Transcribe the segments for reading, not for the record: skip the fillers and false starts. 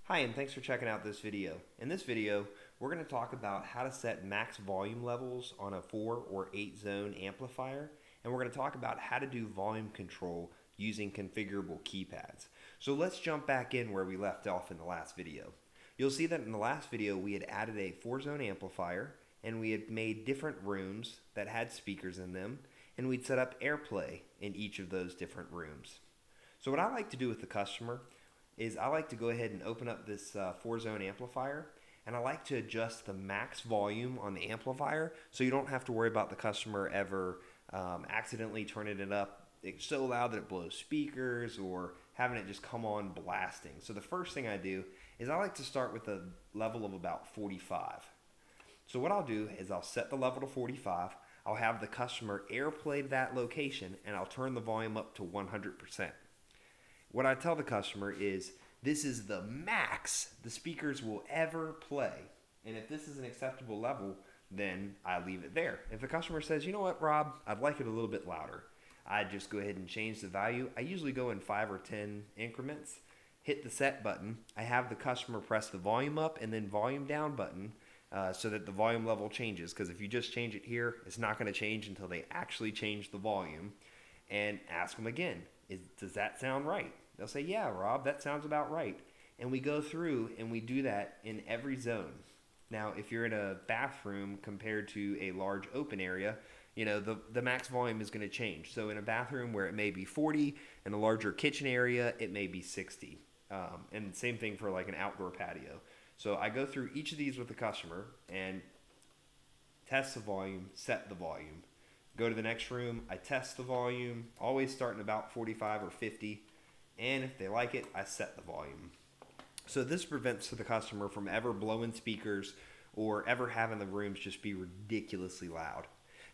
Hi, and thanks for checking out this video. In this video, we're going to talk about how to set max volume levels on a 4 or 8 zone amplifier, and we're going to talk about how to do volume control using configurable keypads. So let's jump back in where we left off in the last video. You'll see that in the last video we had added a 4-zone amplifier, and we had made different rooms that had speakers in them, and we'd set up AirPlay in each of those different rooms. So what I like to do with the customer is I like to go ahead and open up this 4-zone amplifier, and I like to adjust the max volume on the amplifier so you don't have to worry about the customer ever accidentally turning it up so loud that it blows speakers or having it just come on blasting. So the first thing I do is I like to start with a level of about 45. So what I'll do is I'll set the level to 45, I'll have the customer AirPlay that location, and I'll turn the volume up to 100%. What I tell the customer is this is the max the speakers will ever play. And if this is an acceptable level, then I leave it there. If the customer says, you know what, Rob, I'd like it a little bit louder, I just go ahead and change the value. I usually go in 5 or 10 increments, hit the set button. I have the customer press the volume up and then volume down button so that the volume level changes. Because if you just change it here, it's not going to change until they actually change the volume. And ask them again, does that sound right? They'll say, yeah, Rob, that sounds about right. And we go through and we do that in every zone. Now, if you're in a bathroom compared to a large open area, the max volume is going to change. So in a bathroom where it may be 40, in a larger kitchen area, it may be 60. And same thing for like an outdoor patio. So I go through each of these with the customer and test the volume, set the volume. Go to the next room, I test the volume, always starting about 45 or 50. And if they like it, I set the volume. So this prevents the customer from ever blowing speakers or ever having the rooms just be ridiculously loud.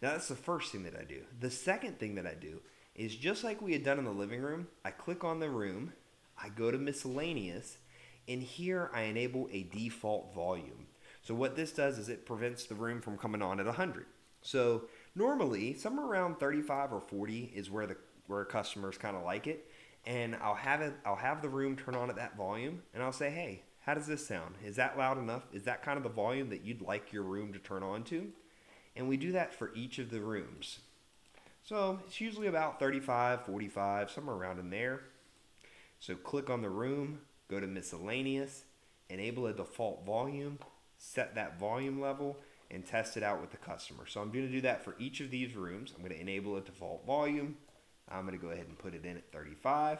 Now that's the first thing that I do. The second thing that I do is just like we had done in the living room, I click on the room, I go to miscellaneous, and here I enable a default volume. So what this does is it prevents the room from coming on at 100. So normally somewhere around 35 or 40 is where customers kind of like it. And I'll have the room turn on at that volume, and I'll say, hey, how does this sound? Is that loud enough? Is that kind of the volume that you'd like your room to turn on to? And we do that for each of the rooms. So it's usually about 35, 45, somewhere around in there. So click on the room, go to miscellaneous, enable a default volume, set that volume level, and test it out with the customer. So I'm going to do that for each of these rooms. I'm going to enable a default volume. I'm going to go ahead and put it in at 35,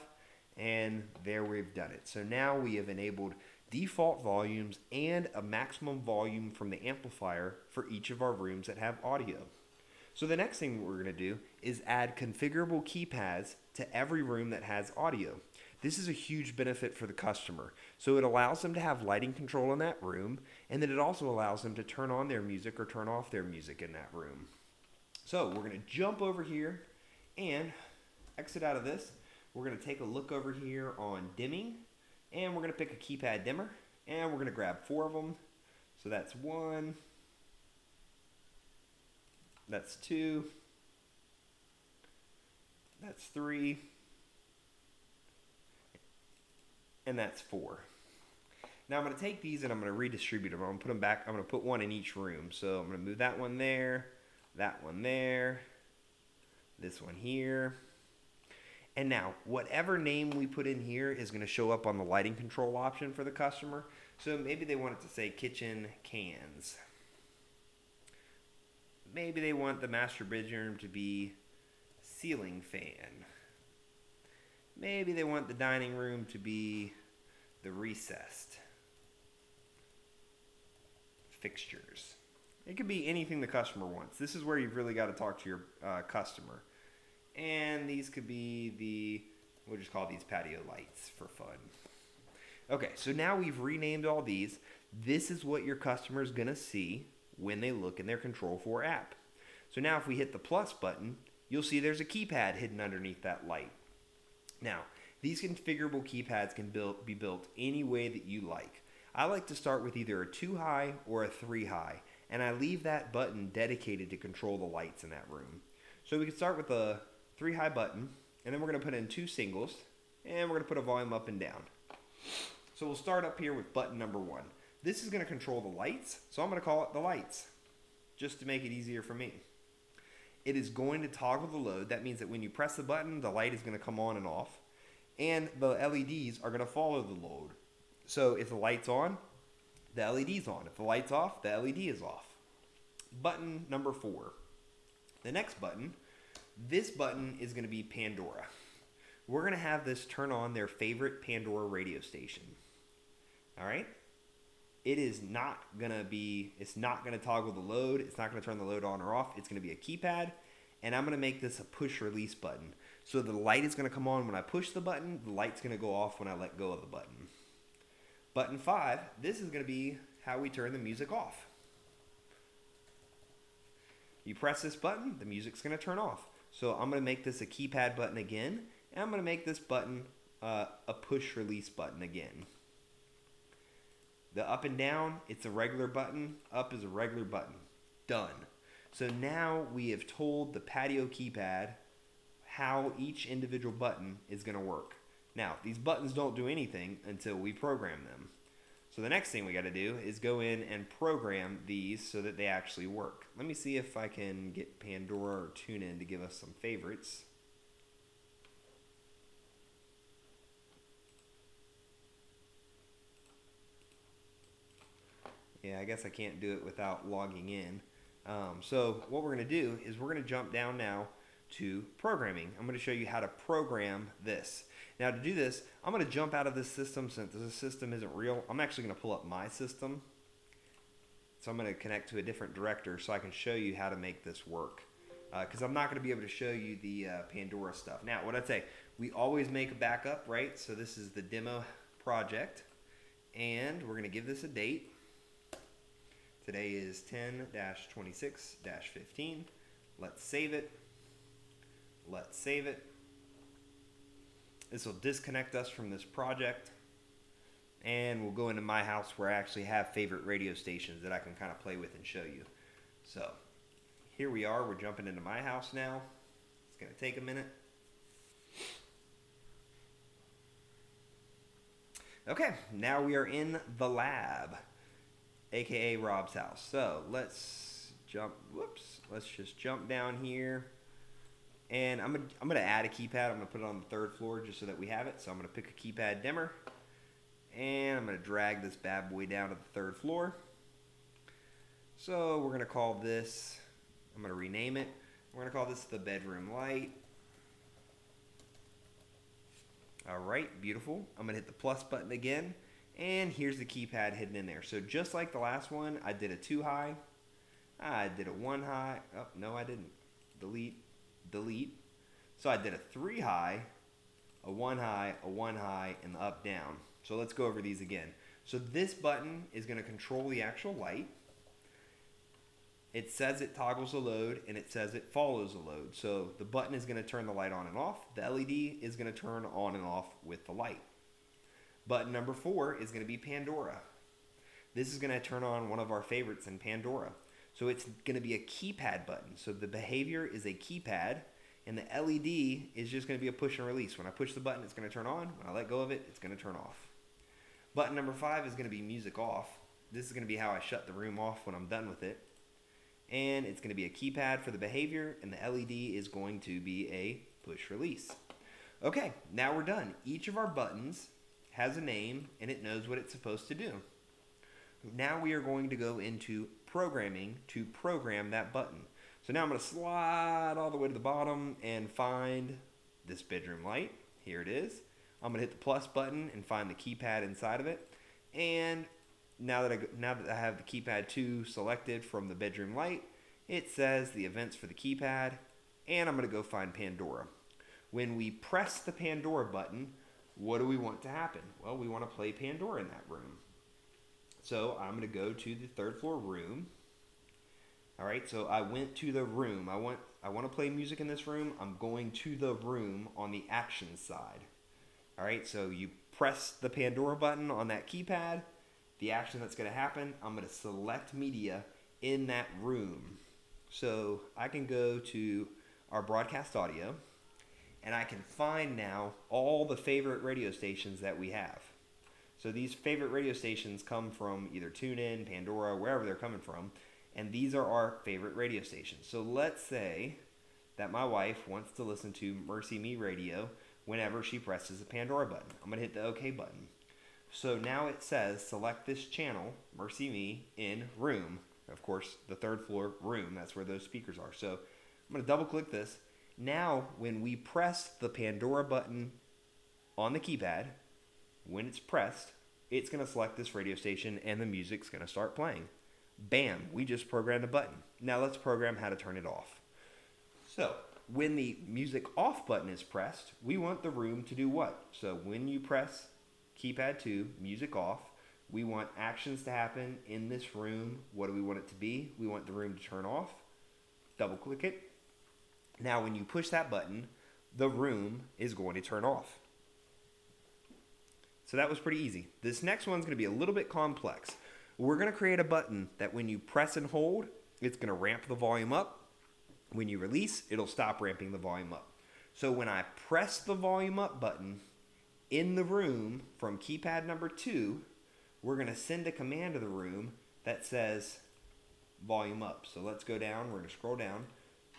and there we've done it. So now we have enabled default volumes and a maximum volume from the amplifier for each of our rooms that have audio. So the next thing we're going to do is add configurable keypads to every room that has audio. This is a huge benefit for the customer. So it allows them to have lighting control in that room, and then it also allows them to turn on their music or turn off their music in that room. So we're going to jump over here and exit out of this. We're going to take a look over here on dimming, and we're going to pick a keypad dimmer, and we're going to grab 4 of them. So that's 1, that's 2, that's 3, and that's 4. Now I'm going to take these and I'm going to redistribute them. I'm going to put them back. I'm going to put one in each room. So I'm going to move that one there, this one here. And now, whatever name we put in here is going to show up on the lighting control option for the customer. So maybe they want it to say kitchen cans. Maybe they want the master bedroom to be ceiling fan. Maybe they want the dining room to be the recessed fixtures. It could be anything the customer wants. This is where you've really got to talk to your customer. And these could be we'll just call these patio lights for fun. Okay, so now we've renamed all these. This is what your customer is going to see when they look in their Control4 app. So now if we hit the plus button, you'll see there's a keypad hidden underneath that light. Now, these configurable keypads can be built any way that you like. I like to start with either a 2 high or a 3 high, and I leave that button dedicated to control the lights in that room. So we can start with a 3 high button, and then we're going to put in 2 singles, and we're going to put a volume up and down. So we'll start up here with button number 1. This is going to control the lights, so I'm going to call it the lights, just to make it easier for me. It is going to toggle the load. That means that when you press the button, the light is going to come on and off, and the LEDs are going to follow the load. So if the light's on, the LED's on. If the light's off, the LED is off. Button number 4. The next button, this button is going to be Pandora. We're going to have this turn on their favorite Pandora radio station. All right? It is not going to be, it's not going to toggle the load. It's not going to turn the load on or off. It's going to be a keypad, and I'm going to make this a push release button. So the light is going to come on when I push the button. The light's going to go off when I let go of the button. Button 5, this is going to be how we turn the music off. You press this button, the music's going to turn off. So I'm going to make this a keypad button again, and I'm going to make this button a push release button again. The up and down, it's a regular button. Up is a regular button. Done. So now we have told the patio keypad how each individual button is going to work. Now, these buttons don't do anything until we program them. So the next thing we got to do is go in and program these so that they actually work. Let me see if I can get Pandora or TuneIn to give us some favorites. Yeah, I guess I can't do it without logging in. So what we're going to do is we're going to jump down now to programming. I'm going to show you how to program this. Now to do this, I'm going to jump out of this system since this system isn't real. I'm actually going to pull up my system. So I'm going to connect to a different director so I can show you how to make this work. Because I'm not going to be able to show you the Pandora stuff. Now, what I'd say, we always make a backup, right? So this is the demo project. And we're going to give this a date. Today is 10-26-15. Let's save it. Let's save it. This will disconnect us from this project. And we'll go into my house where I actually have favorite radio stations that I can kind of play with and show you. So here we are. We're jumping into my house now. It's going to take a minute. Okay, now we are in the lab, aka Rob's house. So let's just jump down here. And I'm gonna add a keypad. I'm gonna put it on the 3rd floor just so that we have it. So I'm gonna pick a keypad dimmer, and I'm gonna drag this bad boy down to the 3rd floor. So we're gonna call this, I'm gonna rename it. We're gonna call this the bedroom light. All right, beautiful. I'm gonna hit the plus button again, and here's the keypad hidden in there. So just like the last one, I did a 2 high, I did a 1 high. Oh no, I didn't. Delete. So I did a 3 high, a 1 high, a 1 high, and the up down. So let's go over these again. So this button is going to control the actual light. It says it toggles the load, and it says it follows the load. So the button is going to turn the light on and off. The LED is going to turn on and off with the light. Button number 4 is going to be Pandora. This is going to turn on one of our favorites in Pandora. So it's going to be a keypad button. So the behavior is a keypad, and the LED is just going to be a push and release. When I push the button, it's going to turn on. When I let go of it, it's going to turn off. Button number 5 is going to be music off. This is going to be how I shut the room off when I'm done with it. And it's going to be a keypad for the behavior, and the LED is going to be a push release. Okay, now we're done. Each of our buttons has a name, and it knows what it's supposed to do. Now we are going to go into programming to program that button. So now I'm going to slide all the way to the bottom and find this bedroom light. Here it is. I'm going to hit the plus button and find the keypad inside of it. And now that I have the keypad 2 selected from the bedroom light, it says the events for the keypad, and I'm going to go find Pandora. When we press the Pandora button, what do we want to happen? Well, we want to play Pandora in that room. So I'm going to go to the 3rd floor room. All right, so I went to the room. I want to play music in this room. I'm going to the room on the action side. All right, so you press the Pandora button on that keypad. The action that's going to happen, I'm going to select media in that room. So I can go to our broadcast audio, and I can find now all the favorite radio stations that we have. So these favorite radio stations come from either TuneIn, Pandora, wherever they're coming from, and these are our favorite radio stations. So let's say that my wife wants to listen to Mercy Me Radio whenever she presses the Pandora button. I'm going to hit the OK button. So now it says select this channel, Mercy Me, in room. Of course, the third floor room, that's where those speakers are. So I'm going to double click this. Now when we press the Pandora button on the keypad, when it's pressed, it's going to select this radio station and the music's going to start playing. Bam, we just programmed a button. Now let's program how to turn it off. So when the music off button is pressed, we want the room to do what? So when you press keypad 2, music off, we want actions to happen in this room. What do we want it to be? We want the room to turn off. Double click it. Now when you push that button, the room is going to turn off. So that was pretty easy. This next one's going to be a little bit complex. We're going to create a button that when you press and hold, it's going to ramp the volume up. When you release, it'll stop ramping the volume up. So when I press the volume up button in the room from keypad number 2, we're going to send a command to the room that says volume up. So let's go down. We're going to scroll down.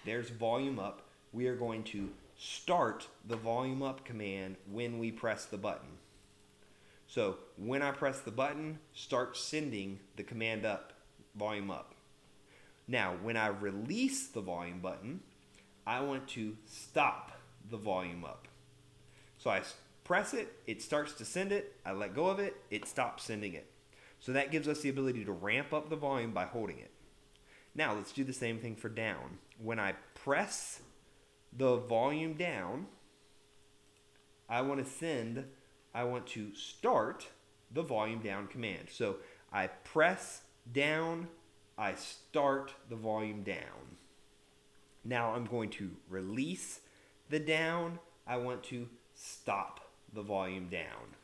There's volume up. We are going to start the volume up command when we press the button. So when I press the button, start sending the command up, volume up. Now, when I release the volume button, I want to stop the volume up. So I press it, it starts to send it, I let go of it, it stops sending it. So that gives us the ability to ramp up the volume by holding it. Now, let's do the same thing for down. When I press the volume down, I want to start the volume down command. So I press down, I start the volume down. Now I'm going to release the down. I want to stop the volume down.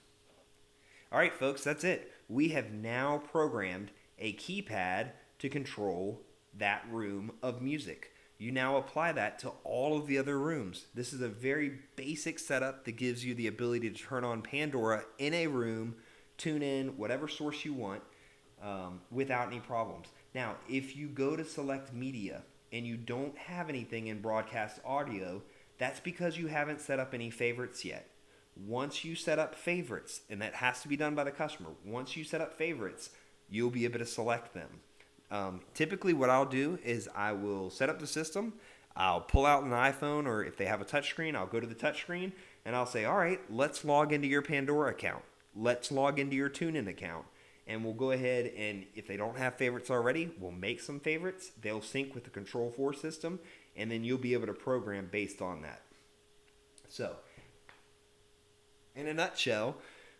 All right, folks, that's it. We have now programmed a keypad to control that room of music. You now apply that to all of the other rooms. This is a very basic setup that gives you the ability to turn on Pandora in a room, tune in whatever source you want without any problems. Now, if you go to select media and you don't have anything in broadcast audio, that's because you haven't set up any favorites yet. Once you set up favorites, and that has to be done by the customer, once you set up favorites, you'll be able to select them. Typically what I'll do is I will set up the system, I'll pull out an iPhone, or if they have a touchscreen, I'll go to the touchscreen and I'll say, all right, let's log into your Pandora account. Let's log into your TuneIn account. And we'll go ahead and if they don't have favorites already, we'll make some favorites. They'll sync with the Control4 system, and then you'll be able to program based on that. So, in a nutshell,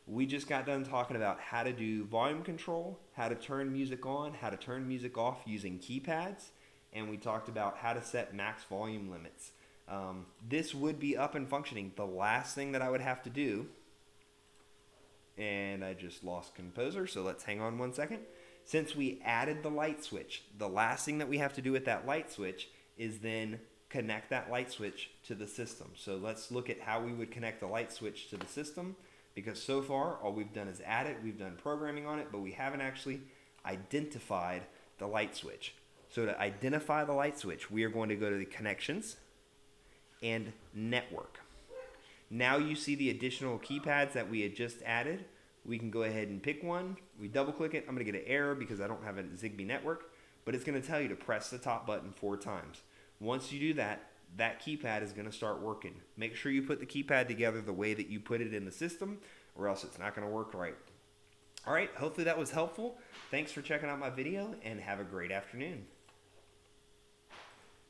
we just got done talking about how to do volume control, how to turn music on, how to turn music off using keypads, and we talked about how to set max volume limits. This would be up and functioning. The last thing that I would have to do, and I just lost composer, so let's hang on one second. Since we added the light switch, the last thing that we have to do with that light switch is then connect that light switch to the system. So let's look at how we would connect the light switch to the system, because so far all we've done is add it, we've done programming on it, but we haven't actually identified the light switch. So to identify the light switch, we are going to go to the connections and network. Now you see the additional keypads that we had just added. We can go ahead and pick one. We double click it. I'm going to get an error because I don't have a Zigbee network, but it's going to tell you to press the top button 4 times. Once you do that, that keypad is going to start working. Make sure you put the keypad together the way that you put it in the system, or else it's not going to work right. All right, hopefully that was helpful. Thanks for checking out my video, and have a great afternoon.